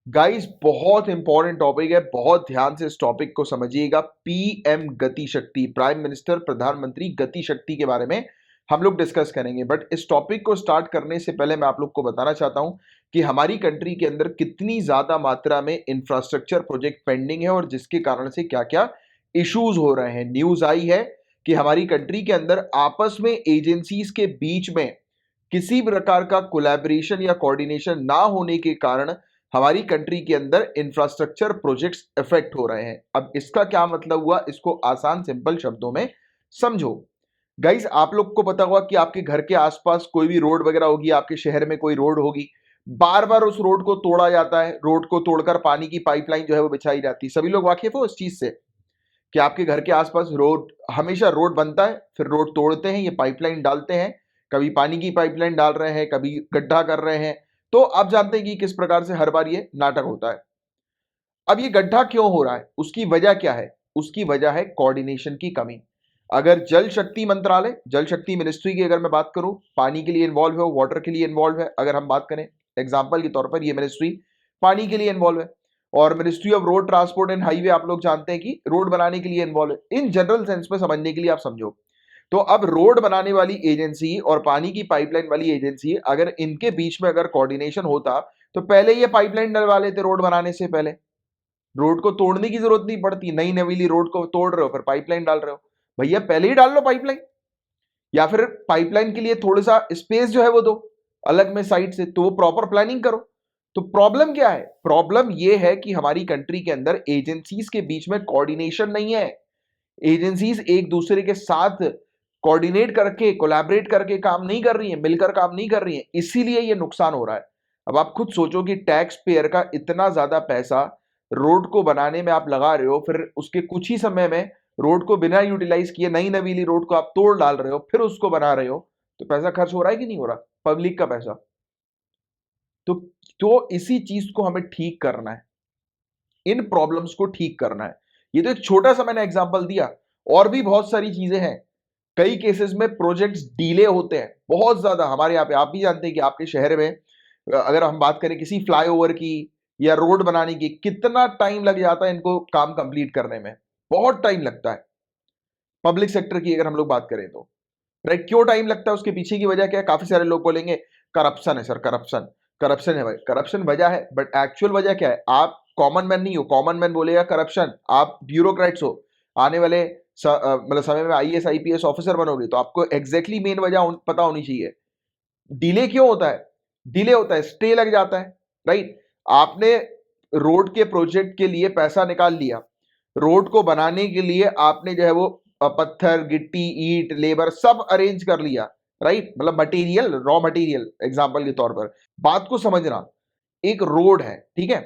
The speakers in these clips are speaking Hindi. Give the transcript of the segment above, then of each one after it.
गाइस बहुत इंपॉर्टेंट टॉपिक है, बहुत ध्यान से इस टॉपिक को समझिएगा। पीएम गति शक्ति, प्राइम मिनिस्टर प्रधानमंत्री गति शक्ति के बारे में हम लोग डिस्कस करेंगे। बट इस टॉपिक को स्टार्ट करने से पहले मैं आप लोग को बताना चाहता हूं कि हमारी कंट्री के अंदर कितनी ज्यादा मात्रा में इंफ्रास्ट्रक्चर प्रोजेक्ट पेंडिंग है और जिसके कारण से क्या क्या इश्यूज हो रहे हैं। न्यूज आई है कि हमारी कंट्री के अंदर आपस में एजेंसीज के बीच में किसी प्रकार का कोलैबोरेशन या कोऑर्डिनेशन ना होने के कारण हमारी कंट्री के अंदर इंफ्रास्ट्रक्चर प्रोजेक्ट्स इफेक्ट हो रहे हैं। अब इसका क्या मतलब हुआ, इसको आसान सिंपल शब्दों में समझो। गाइस आप लोग को पता होगा कि आपके घर के आसपास कोई भी रोड वगैरह होगी, आपके शहर में कोई रोड होगी, बार बार उस रोड को तोड़ा जाता है। रोड को तोड़कर पानी की पाइपलाइन जो है वो बिछाई जाती है। सभी लोग वाकिफ हो इस चीज से कि आपके घर के आसपास रोड, हमेशा रोड बनता है, फिर रोड तोड़ते हैं, ये पाइपलाइन डालते हैं, कभी पानी की पाइपलाइन डाल रहे हैं, कभी गड्ढा कर रहे हैं। तो आप जानते हैं कि किस प्रकार से हर बार ये नाटक होता है। अब ये गड्ढा क्यों हो रहा है, उसकी वजह क्या है? उसकी वजह है कोऑर्डिनेशन की कमी। अगर जल शक्ति मंत्रालय, जल शक्ति मिनिस्ट्री की अगर मैं बात करूं, पानी के लिए इन्वॉल्व है, वाटर के लिए इन्वॉल्व है। अगर हम बात करें एग्जाम्पल के तौर पर, ये मिनिस्ट्री पानी के लिए इन्वॉल्व है। और ministry of road transport and highway आप लोग जानते हैं कि रोड बनाने के लिए इन्वॉल्व है। इन जनरल सेंस में समझने के लिए आप समझो, तो अब रोड बनाने वाली एजेंसी और पानी की पाइपलाइन वाली एजेंसी, अगर इनके बीच में अगर कोऑर्डिनेशन होता तो पहले ये पाइपलाइन डलवा लेते। रोड बनाने से पहले रोड को तोड़ने की जरूरत नहीं पड़ती। नई नवीली रोड को तोड़ रहे हो फिर पाइपलाइन डाल रहे हो, भैया पहले ही डाल लो पाइपलाइन। या फिर पाइपलाइन के लिए थोड़ा सा स्पेस जो है वो दो अलग में साइड से, तो वो प्रॉपर प्लानिंग करो। तो प्रॉब्लम क्या है? प्रॉब्लम ये है कि हमारी कंट्री के अंदर एजेंसीज के बीच में कोऑर्डिनेशन नहीं है। एजेंसीज एक दूसरे के साथ कोऑर्डिनेट करके, कोलैबोरेट करके काम नहीं कर रही है, मिलकर काम नहीं कर रही है, इसीलिए ये नुकसान हो रहा है। अब आप खुद सोचो कि टैक्स पेयर का इतना ज्यादा पैसा रोड को बनाने में आप लगा रहे हो, फिर उसके कुछ ही समय में रोड को बिना यूटिलाइज किए नई नवीली रोड को आप तोड़ डाल रहे हो, फिर उसको बना रहे हो, तो पैसा खर्च हो रहा है कि नहीं हो रहा? पब्लिक का पैसा। तो इसी चीज को हमें ठीक करना है, इन प्रॉब्लम्स को ठीक करना है। ये तो एक छोटा सा मैंने एग्जांपल दिया, और भी बहुत सारी चीजें हैं। कई केसेस में प्रोजेक्ट्स डिले होते हैं बहुत ज्यादा हमारे यहाँ पे। आप भी जानते हैं कि आपके शहर में अगर हम बात करें किसी फ्लाईओवर की या रोड बनाने की, कितना टाइम लग जाता है इनको काम कंप्लीट करने में, बहुत टाइम लगता है। पब्लिक सेक्टर की अगर हम लोग बात करें तो, राइट, क्यों टाइम लगता है? उसके पीछे की वजह क्या है? काफी सारे लोग बोलेंगे करप्शन है सर, करप्शन। करप्शन है भाई, करप्शन वजह है, बट एक्चुअल वजह क्या है? आप कॉमन मैन नहीं हो, कॉमन मैन बोलेगा करप्शन, आप ब्यूरोक्रेट्स हो। आने वाले मतलब समय में आईएएस आईपीएस ऑफिसर बनोगे तो आपको एग्जैक्टली मेन वजह पता होनी चाहिए। डिले क्यों होता है? डिले होता है, स्टे लग जाता है, राइट। आपने रोड के प्रोजेक्ट के लिए पैसा निकाल लिया, रोड को बनाने के लिए आपने जो है वो पत्थर गिट्टी ईंट लेबर सब अरेंज कर लिया, राइट, मतलब मटेरियल, रॉ मटेरियल एग्जांपल के तौर पर। बात को समझना, एक रोड है, ठीक है,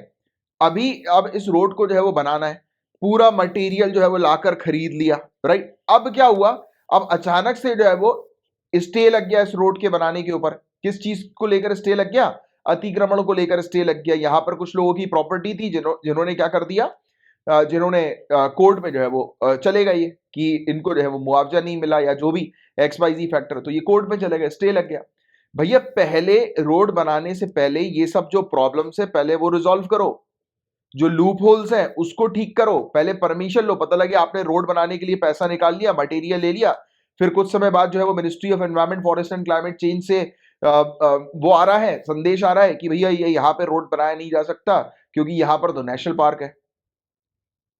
अभी अब इस रोड को जो है वो बनाना है, पूरा मटेरियल जो है वो लाकर खरीद लिया, राइट। अब क्या हुआ? अब अचानक से जो है वो स्टे लग गया इस रोड के बनाने के ऊपर। किस चीज को लेकर स्टे लग गया? अतिक्रमण को लेकर स्टे लग गया। यहां पर कुछ लोगों की प्रॉपर्टी थी जिन्होंने क्या कर दिया, जिन्होंने कोर्ट में जो है वो चले गए कि इनको जो है वो मुआवजा नहीं मिला या जो भी XYZ फैक्टर, तो ये कोर्ट में चले गए, स्टे लग गया। भैया पहले रोड बनाने से पहले ये सब जो प्रॉब्लम्स है पहले वो रिजॉल्व करो, जो लूप होल्स हैं उसको ठीक करो, पहले परमिशन लो। पता लगे आपने रोड बनाने के लिए पैसा निकाल लिया, मटेरियल ले लिया, फिर कुछ समय बाद जो है वो ministry of environment forest and climate change से वो आ रहा है, संदेश आ रहा है कि भैया ये यहाँ पे रोड बनाया नहीं जा सकता क्योंकि यहाँ पर तो नेशनल पार्क है।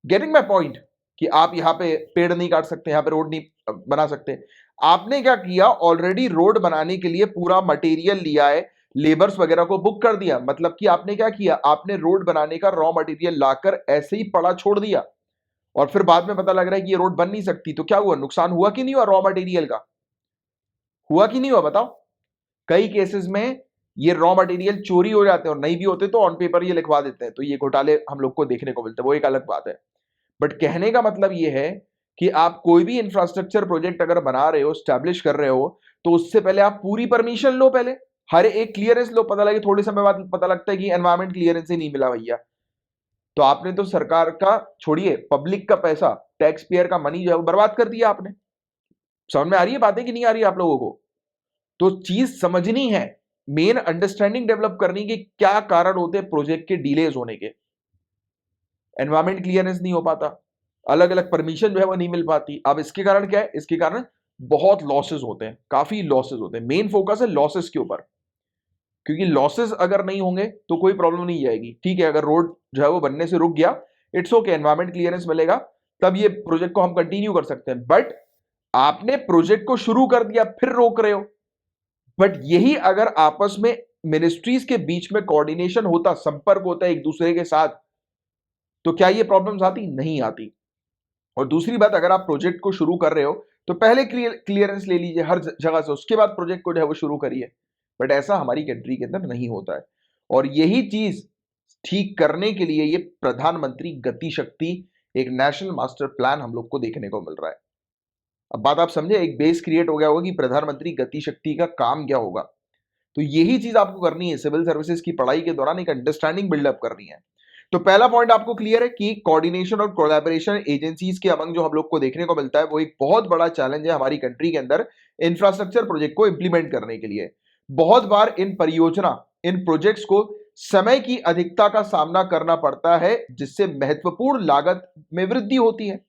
Getting my point? कि आप यहाँ पे पेड़ नहीं काट सकते, यहाँ पे रोड नहीं बना सकते। आपने क्या किया? ऑलरेडी रोड बनाने के लिए पूरा मटेरियल लिया है, लेबर्स वगैरह को बुक कर दिया। मतलब कि आपने क्या किया? आपने रोड बनाने का रॉ मटेरियल लाकर ऐसे ही पड़ा छोड़ दिया, और फिर बाद में पता लग रहा है कि ये रोड बन नहीं सकती, तो क्या हुआ? नुकसान हुआ कि नहीं हुआ? रॉ मटेरियल का हुआ कि नहीं हुआ? बताओ। कई केसेस में ये रॉ मटेरियल चोरी हो जाते हैं, और नहीं भी होते तो ऑन पेपर ये लिखवा देते हैं, तो ये घोटाले हम लोग को देखने को मिलते हैं, वो एक अलग बात है। बट कहने का मतलब यह है कि आप कोई भी इंफ्रास्ट्रक्चर प्रोजेक्ट अगर बना रहे हो, स्टैब्लिश कर रहे हो, तो उससे पहले आप पूरी परमिशन लो, पहले हर एक क्लियरेंस लो। पता लगे थोड़े समय बाद पता लगता है कि एनवायरमेंट क्लियरेंस ही नहीं मिला भैया, तो आपने तो सरकार का छोड़िए, पब्लिक का पैसा, टैक्स पेयर का मनी जो है वो बर्बाद कर दिया आपने। समझ में आ रही है बातें कि नहीं आ रही है आप लोगों को? तो चीज समझनी है मेन अंडरस्टैंडिंग डेवलप करनी कि क्या कारण होते हैं प्रोजेक्ट के डिलेज होने के। एनवायरमेंट क्लियरेंस नहीं हो पाता, अलग अलग परमिशन जो है वो नहीं मिल पाती। अब इसके कारण क्या है, इसके कारण बहुत लॉसेस होते हैं, काफी लॉसेस होते हैं। मेन फोकस है लॉसेस के ऊपर, क्योंकि लॉसेस अगर नहीं होंगे तो कोई प्रॉब्लम नहीं जाएगी। ठीक है, अगर रोड जो है वो बनने से रुक गया, इट्स ओके, एनवायरमेंट क्लियरेंस मिलेगा, तब ये प्रोजेक्ट को हम कंटिन्यू कर सकते हैं। बट आपने प्रोजेक्ट को शुरू कर दिया फिर रोक रहे हो। बट यही अगर आपस में मिनिस्ट्रीज के बीच में कोऑर्डिनेशन होता, संपर्क होता है एक दूसरे के साथ, तो क्या ये प्रॉब्लम्स आती? नहीं आती। और दूसरी बात, अगर आप प्रोजेक्ट को शुरू कर रहे हो तो पहले क्लियरेंस ले लीजिए हर जगह से, उसके बाद प्रोजेक्ट को जो है वो शुरू करिए। बट ऐसा हमारी कंट्री के अंदर नहीं होता है, और यही चीज ठीक करने के लिए ये प्रधानमंत्री गति शक्ति, एक नेशनल मास्टर प्लान हम लोग को देखने को मिल रहा है। अब बात आप समझे, एक बेस क्रिएट हो गया होगा कि प्रधानमंत्री गति शक्ति का काम क्या होगा। तो यही चीज आपको करनी है, सिविल सर्विसेज की पढ़ाई के दौरान एक अंडरस्टैंडिंग बिल्डअप करनी है। तो पहला पॉइंट आपको क्लियर है कि कोऑर्डिनेशन और कोलैबोरेशन एजेंसीज के अमंग जो हम लोग को देखने को मिलता है, वो एक बहुत बड़ा चैलेंज है हमारी कंट्री के अंदर इंफ्रास्ट्रक्चर प्रोजेक्ट को इंप्लीमेंट करने के लिए। बहुत बार इन परियोजना, इन प्रोजेक्ट्स को समय की अधिकता का सामना करना पड़ता है, जिससे महत्वपूर्ण लागत में वृद्धि होती है।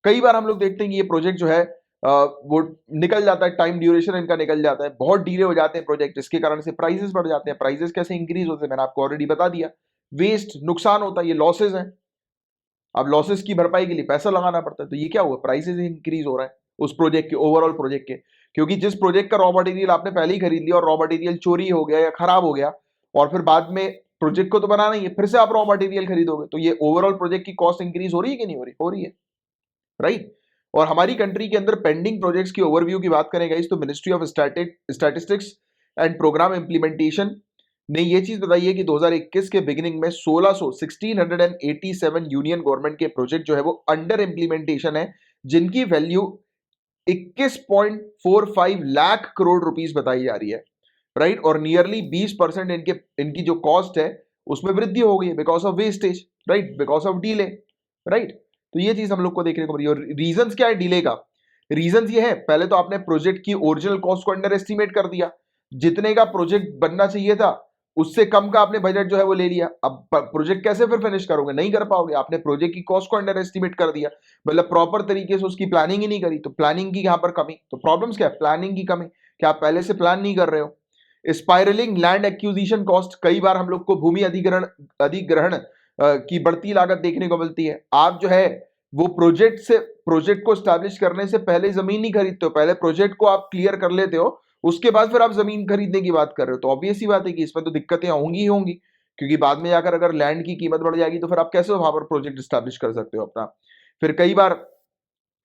कई बार हम लोग देखते हैं कि ये प्रोजेक्ट जो है वो निकल जाता है, टाइम ड्यूरेशन इनका निकल जाता है, बहुत डिले हो जाते हैं प्रोजेक्ट, इसके कारण से प्राइसेस बढ़ जाते हैं। प्राइसेस कैसे इंक्रीज होते हैं, मैंने आपको ऑलरेडी बता दिया, वेस्ट, नुकसान होता है, ये लॉसेस हैं। अब लॉसेस की भरपाई के लिए पैसा लगाना पड़ता है, तो ये क्या हुआ, प्राइसेस इंक्रीज हो रहा है उस प्रोजेक्ट के, ओवरऑल प्रोजेक्ट के। क्योंकि जिस प्रोजेक्ट का रॉ मटेरियल आपने पहले ही खरीद लिया और रॉ मटेरियल चोरी हो गया या खराब हो गया, और फिर बाद में प्रोजेक्ट को तो बनाना ही है, फिर से आप रॉ मटेरियल खरीदोगे, तो ये ओवरऑल प्रोजेक्ट की कॉस्ट इंक्रीज हो रही है कि नहीं हो रही? हो रही है, राइट। और हमारी कंट्री के अंदर पेंडिंग प्रोजेक्ट्स की ओवरव्यू की बात करें गाइस, तो ministry of statistics and programme implementation ने ये चीज बताई है कि 2021 के बिगिनिंग में 1687 यूनियन गवर्नमेंट के प्रोजेक्ट जो है वो अंडर इंप्लीमेंटेशन है, जिनकी वैल्यू 21.45 लाख करोड़ रुपीस बताई जा रही है, राइट। और नियरली 20% इनकी जो कॉस्ट है उसमें वृद्धि हो गई है because of wastage, right, because of delay, right. तो ये चीज हम लोग को देखने को मिली। और रीजंस क्या है डिले का? रीजंस ये है, पहले तो आपने प्रोजेक्ट की ओरिजिनल कॉस्ट को अंडर एस्टिमेट कर दिया, जितने का प्रोजेक्ट बनना चाहिए था उससे कम का आपने बजट जो है वो ले लिया। अब प्रोजेक्ट कैसे फिर फिनिश करोगे? नहीं कर पाओगे, आपने प्रोजेक्ट की कॉस्ट को अंडर एस्टिमेट कर दिया, मतलब प्रॉपर तरीके से उसकी प्लानिंग ही नहीं करी। तो प्लानिंग की यहां पर कमी, तो प्रॉब्लम्स क्या है? प्लानिंग की कमी, क्या आप पहले से प्लान नहीं कर रहे हो। स्पाइरलिंग लैंड एक्विजिशन कॉस्ट, कई बार हम लोग को भूमि अधिग्रहण की बढ़ती लागत देखने को मिलती है। आप जो है वो प्रोजेक्ट को स्टैब्लिश करने से पहले जमीन नहीं खरीदते हो, पहले प्रोजेक्ट को आप क्लियर कर लेते हो, उसके बाद फिर आप जमीन खरीदने की बात कर रहे हो। तो ऑब्वियस ही बात है कि इसमें तो दिक्कतें होंगी ही होंगी, क्योंकि बाद में जाकर अगर लैंड की कीमत बढ़ जाएगी तो फिर आप कैसे वहां पर प्रोजेक्ट स्टैब्लिश कर सकते हो अपना। फिर कई बार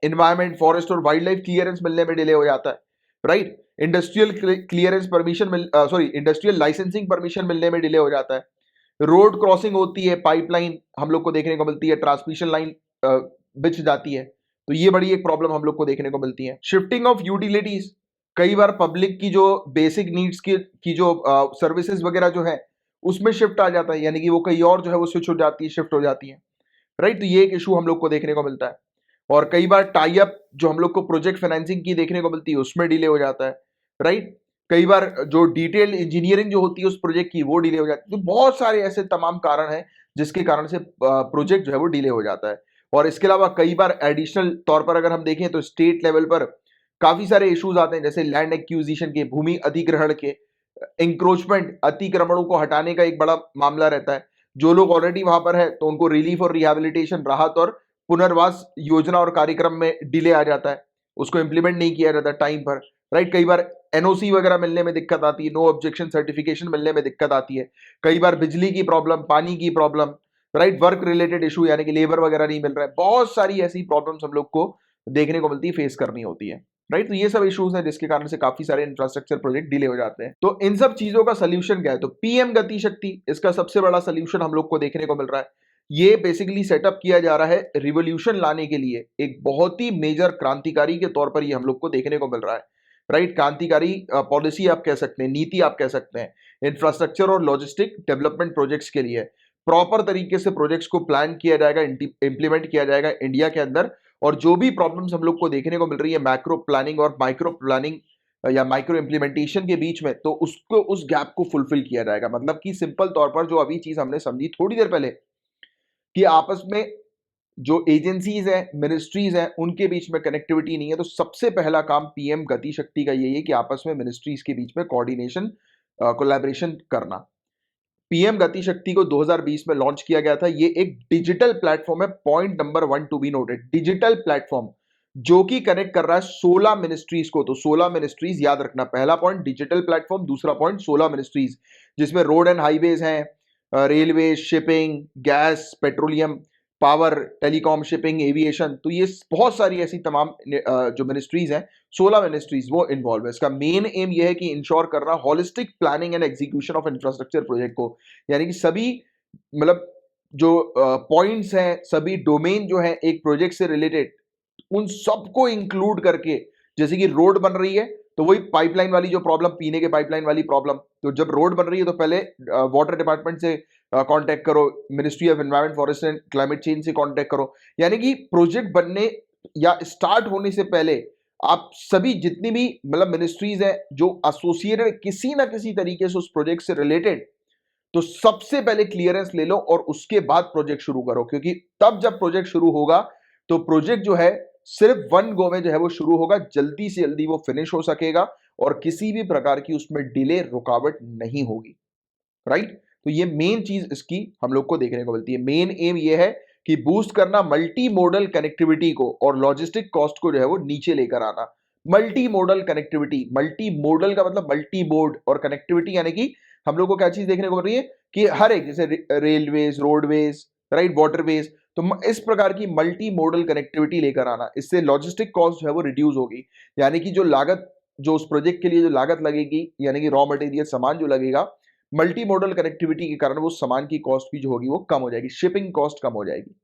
इन्वायरमेंट, फॉरेस्ट और वाइल्ड लाइफ क्लियरेंस मिलने में डिले हो जाता है, right. Industrial clearance permission industrial licensing permission मिलने में डिले हो जाता है। रोड क्रॉसिंग होती है, पाइपलाइन हम लोग को देखने को मिलती है, ट्रांसमिशन लाइन बिछ जाती है, तो ये बड़ी एक प्रॉब्लम हम लोग को देखने को मिलती है। शिफ्टिंग ऑफ यूटिलिटीज, कई बार पब्लिक की जो बेसिक नीड्स की जो सर्विसेज वगैरह जो है उसमें शिफ्ट आ जाता है, यानी कि वो कहीं और जो है वो स्विच हो जाती है, शिफ्ट हो जाती है, राइट। तो ये एक इशू हम लोग को देखने को मिलता है। और कई बार टाई अप जो हम लोग को प्रोजेक्ट फाइनेंसिंग की देखने को मिलती है उसमें डिले हो जाता है, राइट। कई बार जो डिटेल इंजीनियरिंग जो होती है उस प्रोजेक्ट की वो डिले हो जाती है। तो बहुत सारे ऐसे तमाम कारण हैं जिसके कारण से प्रोजेक्ट जो है वो डिले हो जाता है। और इसके अलावा कई बार एडिशनल तौर पर अगर हम देखें तो स्टेट लेवल पर काफी सारे इश्यूज आते हैं, जैसे लैंड एक्विजिशन के, भूमि अधिग्रहण के, इंक्रोचमेंट, अतिक्रमणों को हटाने का एक बड़ा मामला रहता है। जो लोग ऑलरेडी वहां पर है तो उनको रिलीफ और रिहेबिलिटेशन, राहत और पुनर्वास योजना और कार्यक्रम में डिले आ जाता है, उसको इंप्लीमेंट नहीं किया जाता टाइम पर, राइट। कई बार एनओसी वगैरह मिलने में दिक्कत आती है, नो ऑब्जेक्शन सर्टिफिकेशन मिलने में दिक्कत आती है। कई बार बिजली की प्रॉब्लम, पानी की problem, right, work related issue, यानी कि लेबर वगैरह नहीं मिल रहा है। बहुत सारी ऐसी प्रॉब्लम्स हम लोग को देखने को मिलती है, फेस करनी होती है, राइट। तो ये सब इश्यूज हैं जिसके कारण से काफी सारे इंफ्रास्ट्रक्चर प्रोजेक्ट डिले हो जाते हैं। तो इन सब चीजों का सोल्यूशन क्या है? तो पीएम गति शक्ति इसका सबसे बड़ा सोल्यूशन हम लोग को देखने को मिल रहा है। ये बेसिकली सेटअप किया जा रहा है रिवॉल्यूशन लाने के लिए, एक बहुत ही मेजर क्रांतिकारी के तौर पर ये हम लोग को देखने को मिल रहा है, राइट। क्रांतिकारी पॉलिसी आप कह सकते हैं, नीति आप कह सकते हैं, इंफ्रास्ट्रक्चर और लॉजिस्टिक डेवलपमेंट प्रोजेक्ट्स के लिए। प्रॉपर तरीके से प्रोजेक्ट्स को प्लान किया जाएगा, इंप्लीमेंट किया जाएगा इंडिया के अंदर। और जो भी प्रॉब्लम्स हम लोग को देखने को मिल रही है मैक्रो प्लानिंग और माइक्रो प्लानिंग या माइक्रो इम्प्लीमेंटेशन के बीच में, तो उसको उस गैप को फुलफिल किया जाएगा। मतलब कि सिंपल तौर पर जो अभी चीज हमने समझी थोड़ी देर पहले कि आपस में जो एजेंसीज हैं, मिनिस्ट्रीज हैं, उनके बीच में कनेक्टिविटी नहीं है, तो सबसे पहला काम पीएम गति शक्ति का यही है कि आपस में मिनिस्ट्रीज के बीच में कोऑर्डिनेशन, कोलैबोरेशन करना। पीएम गति शक्ति को 2020 में लॉन्च किया गया था। ये एक डिजिटल प्लेटफॉर्म है, point number 1 to be noted, digital platform जो कि कनेक्ट कर रहा है 16 मिनिस्ट्रीज को। तो 16 मिनिस्ट्रीज याद रखना, पहला पॉइंट डिजिटल प्लेटफॉर्म, दूसरा पॉइंट 16 मिनिस्ट्रीज, जिसमें रोड एंड हाईवेज हैं, railway, shipping, gas, petroleum, power, telecom, shipping, aviation. तो ये बहुत सारी ऐसी तमाम जो मिनिस्ट्रीज हैं, 16 मिनिस्ट्रीज वो इन्वॉल्व है। इसका मेन एम ये है कि इंश्योर करना holistic planning and execution of infrastructure project को, यानी कि सभी मतलब जो पॉइंट्स हैं, सभी डोमेन जो है एक प्रोजेक्ट से रिलेटेड, उन सबको इंक्लूड करके, जैसे कि रोड बन रही है तो वही पाइपलाइन वाली जो प्रॉब्लम, पीने के पाइपलाइन वाली प्रॉब्लम, तो जब रोड बन रही है तो पहले वाटर डिपार्टमेंट से कांटेक्ट करो, ministry of environment, forest and climate change से कांटेक्ट करो। यानी कि प्रोजेक्ट बनने या स्टार्ट होने से पहले आप सभी जितनी भी मतलब मिनिस्ट्रीज है जो एसोसिएटेड किसी ना किसी तरीके से उस प्रोजेक्ट से रिलेटेड, तो सबसे पहले क्लियरेंस ले लो और उसके बाद प्रोजेक्ट शुरू करो, क्योंकि तब जब प्रोजेक्ट शुरू होगा तो प्रोजेक्ट जो है सिर्फ वन गो में जो है वो शुरू होगा, जल्दी से जल्दी वो फिनिश हो सकेगा और किसी भी प्रकार की उसमें डिले, रुकावट नहीं होगी। राइट? तो ये मेन चीज इसकी हम लोग को देखने को मिलती है। मेन एम ये है कि बूस्ट करना मल्टी मोडल कनेक्टिविटी को और लॉजिस्टिक कॉस्ट को जो है वो नीचे लेकर आना। Multi modal connectivity, multi modal का मतलब मल्टी मोड, और कनेक्टिविटी यानी कि हम लोग को क्या चीज देखने को मिल रही है कि हर एक, जैसे रेलवेज, रोडवेज, राइट, वाटरवेज, तो इस प्रकार की मल्टी मोडल कनेक्टिविटी लेकर आना। इससे लॉजिस्टिक कॉस्ट जो है वो रिड्यूस होगी, यानी कि जो लागत, जो उस प्रोजेक्ट के लिए जो लागत लगेगी, यानी कि रॉ मटेरियल, सामान जो लगेगा, मल्टी मॉडल कनेक्टिविटी के कारण वो सामान की कॉस्ट भी जो होगी वो कम हो जाएगी, शिपिंग कॉस्ट कम हो जाएगी।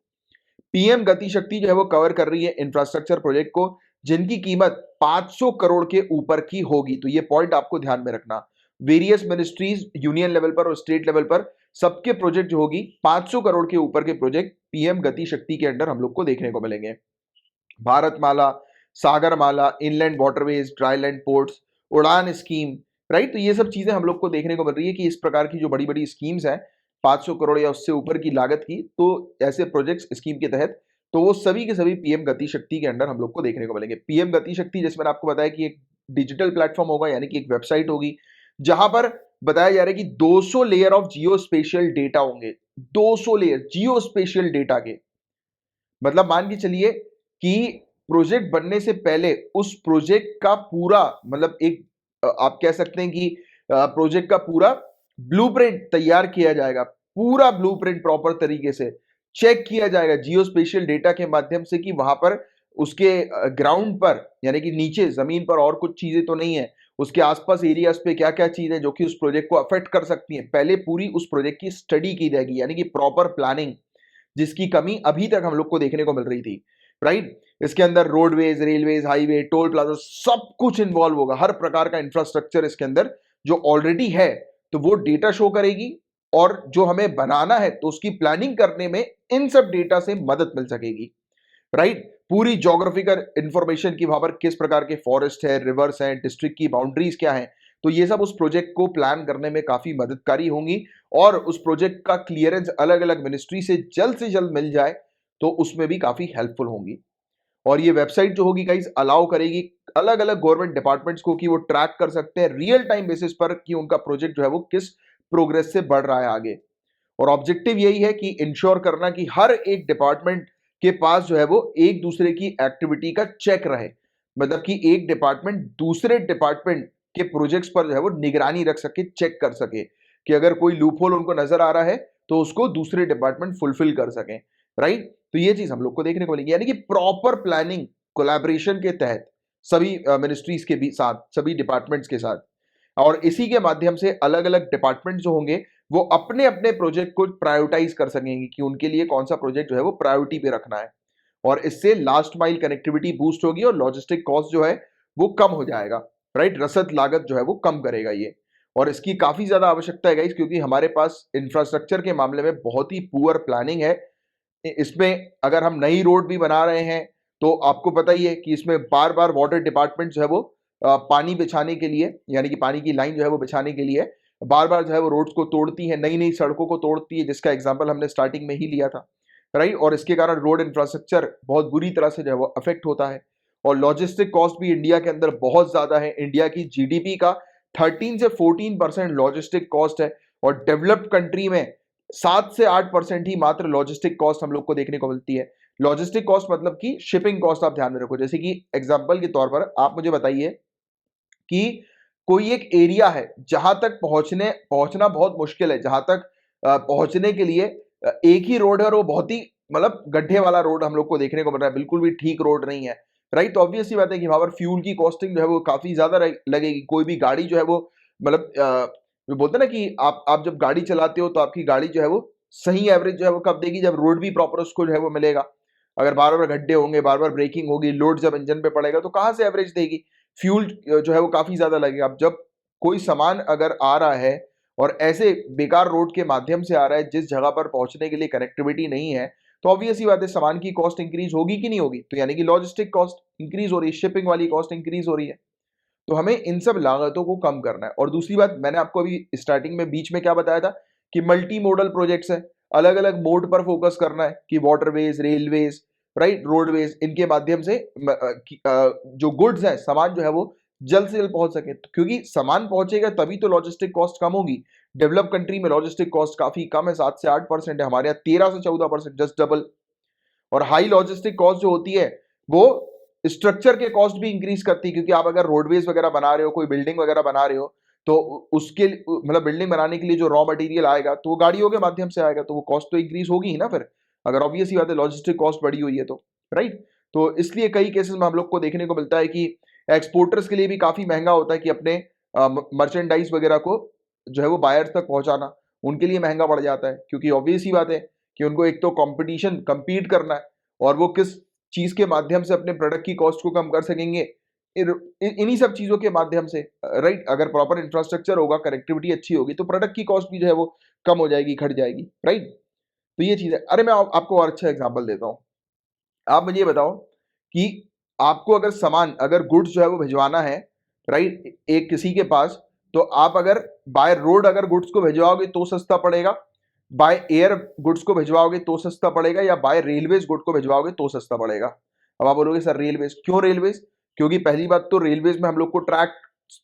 पीएम गति शक्ति जो है वो कवर कर रही है इंफ्रास्ट्रक्चर प्रोजेक्ट को जिनकी कीमत 500 करोड़ के ऊपर की होगी। तो ये पॉइंट आपको ध्यान में रखना। वेरियस मिनिस्ट्रीज, यूनियन लेवल पर और स्टेट लेवल पर सबके प्रोजेक्ट जो होगी 500 करोड़ के ऊपर के प्रोजेक्ट पीएम गति शक्ति के अंडर हम लोग को देखने को मिलेंगे। Bharatmala, Sagarmala, inland waterways, dryland ports, उड़ान स्कीम, राइट। तो ये सब चीजें हम लोग को देखने को मिल रही है कि इस प्रकार की जो बड़ी बड़ी स्कीम्स हैं 500 करोड़ या उससे ऊपर की लागत की, तो ऐसे प्रोजेक्ट्स स्कीम के तहत, तो वो सभी के सभी पीएम गति शक्ति के अंडर हम लोग को देखने को मिलेंगे। पीएम गति शक्ति, जैसे मैंने आपको बताया कि एक डिजिटल प्लेटफॉर्म होगा, यानी कि एक वेबसाइट होगी जहां पर बताया जा रहा है कि 200 layer of geo spatial data होंगे। 200 लेयर जियो स्पेशियल डेटा के, मतलब मान के चलिए कि प्रोजेक्ट बनने से पहले उस प्रोजेक्ट का पूरा मतलब एक आप कह सकते हैं कि प्रोजेक्ट का पूरा ब्लूप्रिंट तैयार किया जाएगा, पूरा ब्लूप्रिंट प्रॉपर तरीके से चेक किया जाएगा जियो स्पेशियल डेटा के माध्यम से कि वहां पर उसके ग्राउंड पर, यानी कि नीचे जमीन पर और कुछ चीजें तो नहीं है, उसके आसपास एरियाज पे क्या क्या चीजें जो कि उस प्रोजेक्ट को अफेक्ट कर सकती हैं, पहले पूरी उस प्रोजेक्ट की स्टडी की जाएगी, यानी कि प्रॉपर प्लानिंग, जिसकी कमी अभी तक हम लोग को देखने को मिल रही थी। राइट? इसके अंदर roadways, railways, highway, toll plaza सब कुछ इन्वॉल्व होगा, हर प्रकार का इंफ्रास्ट्रक्चर इसके अंदर जो ऑलरेडी है, तो वो डेटा शो करेगी और जो हमें बनाना है तो उसकी प्लानिंग करने में इन सब डेटा से मदद मिल सकेगी। राइट? पूरी ज्योग्राफिकल इंफॉर्मेशन की वहां पर किस प्रकार के फॉरेस्ट है, रिवर्स है, डिस्ट्रिक्ट की बाउंड्रीज क्या है, तो ये सब उस प्रोजेक्ट को प्लान करने में काफी मददकारी होंगी और उस प्रोजेक्ट का क्लियरेंस अलग अलग मिनिस्ट्री से जल्द मिल जाए तो उसमें भी काफी हेल्पफुल होंगी। और ये वेबसाइट जो होगी गाइस अलाउ करेगी अलग अलग गवर्नमेंट डिपार्टमेंट्स को कि वो ट्रैक कर सकते हैं रियल टाइम बेसिस पर कि उनका प्रोजेक्ट जो है वो किस प्रोग्रेस से बढ़ रहा है आगे। और ऑब्जेक्टिव यही है कि इंश्योर करना कि हर एक डिपार्टमेंट के पास जो है वो एक दूसरे की एक्टिविटी का चेक रहे, मतलब कि एक डिपार्टमेंट दूसरे डिपार्टमेंट के प्रोजेक्ट्स पर जो है वो निगरानी रख सके, चेक कर सके कि अगर कोई लूपहोल उनको नजर आ रहा है तो उसको दूसरे डिपार्टमेंट फुलफिल कर सके। राइट? तो ये चीज हम लोग को देखने को मिलेगी, यानी कि प्रॉपर प्लानिंग कोलैबोरेशन के तहत सभी मिनिस्ट्रीज के भी साथ, सभी डिपार्टमेंट्स के साथ, और इसी के माध्यम से अलग अलग डिपार्टमेंट जो होंगे वो अपने अपने प्रोजेक्ट को प्रायोरिटाइज कर सकेंगे कि उनके लिए कौन सा प्रोजेक्ट जो है वो प्रायोरिटी पे रखना है, और इससे लास्ट माइल कनेक्टिविटी बूस्ट होगी और लॉजिस्टिक कॉस्ट जो है वो कम हो जाएगा। राइट? रसद लागत जो है वो कम करेगा ये, और इसकी काफी ज्यादा आवश्यकता है गाइस, क्योंकि हमारे पास इंफ्रास्ट्रक्चर के मामले में बहुत ही पुअर प्लानिंग है। इसमें अगर हम नई रोड भी बना रहे हैं तो आपको पता ही है कि इसमें बार बार वाटर डिपार्टमेंट जो है वो पानी बिछाने के लिए, यानी कि पानी की लाइन जो है वो बिछाने के लिए बार बार जो है वो रोड्स को तोड़ती है, नई नई सड़कों को तोड़ती है, जिसका एग्जाम्पल हमने स्टार्टिंग में ही लिया था, राइट। और इसके कारण रोड इंफ्रास्ट्रक्चर बहुत बुरी तरह से जो है वो अफेक्ट होता है। और लॉजिस्टिक कॉस्ट भी इंडिया के अंदर बहुत ज्यादा है। इंडिया की जीडीपी का 13 से 14% लॉजिस्टिक कॉस्ट है, और डेवलप्ड कंट्री में 7 से 8% ही मात्र लॉजिस्टिक कॉस्ट हम लोग को देखने को मिलती है। लॉजिस्टिक कॉस्ट मतलब कि शिपिंग कॉस्ट आप ध्यान में रखो। जैसे कि एग्जांपल के तौर पर आप मुझे बताइए कि कोई एक एरिया है जहां तक पहुंचना बहुत मुश्किल है, जहां तक पहुंचने के लिए एक ही रोड है, और वो बहुत ही मतलब गड्ढे वाला रोड हम लोग को देखने को मिल रहा है, बिल्कुल भी ठीक रोड नहीं है, राइट। तो ऑब्वियस सी बात है कि वहां पर फ्यूल की कॉस्टिंग जो है वो काफी ज्यादा लगेगी। कोई भी गाड़ी जो है वो मतलब वो बोलते हैं ना कि आप जब गाड़ी चलाते हो तो आपकी गाड़ी जो है वो सही एवरेज जो है वो कब देगी, जब रोड भी प्रॉपर उसको जो है वो मिलेगा। अगर बार बार गड्ढे होंगे, बार बार ब्रेकिंग होगी, लोड जब इंजन पे पड़ेगा तो कहां से एवरेज देगी। फ्यूल जो है वो काफी ज्यादा लगेगा। अब जब कोई सामान अगर आ रहा है और ऐसे बेकार रोड के माध्यम से आ रहा है जिस जगह पर पहुंचने के लिए कनेक्टिविटी नहीं है, तो ऑब्वियस ही बात है सामान की कॉस्ट इंक्रीज होगी कि नहीं होगी। तो यानी कि लॉजिस्टिक कॉस्ट इंक्रीज हो रही है, शिपिंग वाली कॉस्ट इंक्रीज हो रही है। तो हमें इन सब लागतों को कम करना है। और दूसरी बात, मैंने आपको अभी स्टार्टिंग में बीच में क्या बताया था कि मल्टी मोडल प्रोजेक्ट्स है, अलग अलग मोड पर फोकस करना है कि वाटरवेज, रेलवेज, राइट, रोडवेज, इनके माध्यम से जो गुड्स है, सामान जो है वो जल्द से जल्द पहुंच सके। तो क्योंकि सामान पहुंचेगा तभी तो लॉजिस्टिक कॉस्ट कम होगी। डेवलप कंट्री में लॉजिस्टिक कॉस्ट काफी कम है, 7 से 8% है, हमारे यहाँ 13 से 14%, जस्ट डबल। और हाई लॉजिस्टिक कॉस्ट जो होती है वो स्ट्रक्चर के कॉस्ट भी इंक्रीज करती है, क्योंकि आप अगर रोडवेज वगैरह बना रहे हो, कोई बिल्डिंग वगैरह बना रहे हो, तो उसके मतलब बिल्डिंग बनाने के लिए जो रॉ मटेरियल आएगा तो वो गाड़ियों के माध्यम से आएगा, तो वो कॉस्ट तो इंक्रीज होगी ही ना फिर, अगर ऑब्वियस ही बात है लॉजिस्टिक कॉस्ट बढ़ी हुई है तो, राइट। तो इसलिए कई केसेस में हम लोग को देखने को मिलता है कि एक्सपोर्टर्स के लिए भी काफी महंगा होता है कि अपने मर्चेंडाइज वगैरह को जो है वो बायर्स तक पहुंचाना उनके लिए महंगा पड़ जाता है, क्योंकि ऑब्वियस ही बात है कि उनको एक तो कंपटीशन compete करना है, और वो किस चीज के माध्यम से अपने प्रोडक्ट की कॉस्ट को कम कर सकेंगे, इन्हीं सब चीजों के माध्यम से, राइट। अगर प्रॉपर इंफ्रास्ट्रक्चर होगा, कनेक्टिविटी अच्छी होगी, तो प्रोडक्ट की कॉस्ट भी जो है वो कम हो जाएगी, घट जाएगी, राइट। तो ये चीज है। अरे मैं आपको और अच्छा एग्जांपल देता हूँ। आप मुझे ये बताओ कि आपको अगर सामान, अगर गुड्स जो है वो भिजवाना है, राइट, एक किसी के पास, तो आप अगर बाय रोड अगर गुड्स को भिजवाओगे तो सस्ता पड़ेगा, बाय एयर गुड्स को भिजवाओगे तो सस्ता पड़ेगा, या बाय रेलवेज गुड को भिजवाओगे तो सस्ता पड़ेगा। अब आप बोलोगे सर रेलवेज क्यों? रेलवेज क्योंकि पहली बात तो रेलवेज में हम लोग को ट्रैक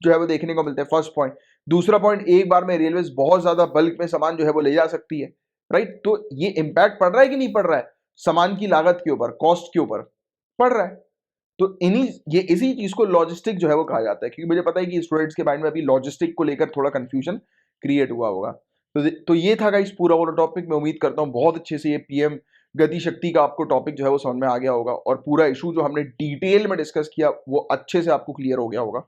जो है वो देखने को मिलते हैं, फर्स्ट पॉइंट। दूसरा पॉइंट, एक बार में रेलवेज बहुत ज्यादा बल्क में सामान जो है वो ले जा सकती है, राइट। तो ये इंपैक्ट पड़ रहा है कि नहीं पड़ रहा है सामान की लागत के ऊपर, कॉस्ट के ऊपर पड़ रहा है। तो इसी चीज को लॉजिस्टिक जो है वो कहा जाता है, क्योंकि मुझे पता है कि स्टूडेंट्स के माइंड में अभी लॉजिस्टिक को लेकर थोड़ा कंफ्यूजन क्रिएट हुआ होगा। तो ये था गाइस पूरा वाला टॉपिक। मैं उम्मीद करता हूँ बहुत अच्छे से ये पीएम गति शक्ति का आपको टॉपिक जो है वो समझ में आ गया होगा, और पूरा इशू जो हमने डिटेल में डिस्कस किया वो अच्छे से आपको क्लियर हो गया होगा।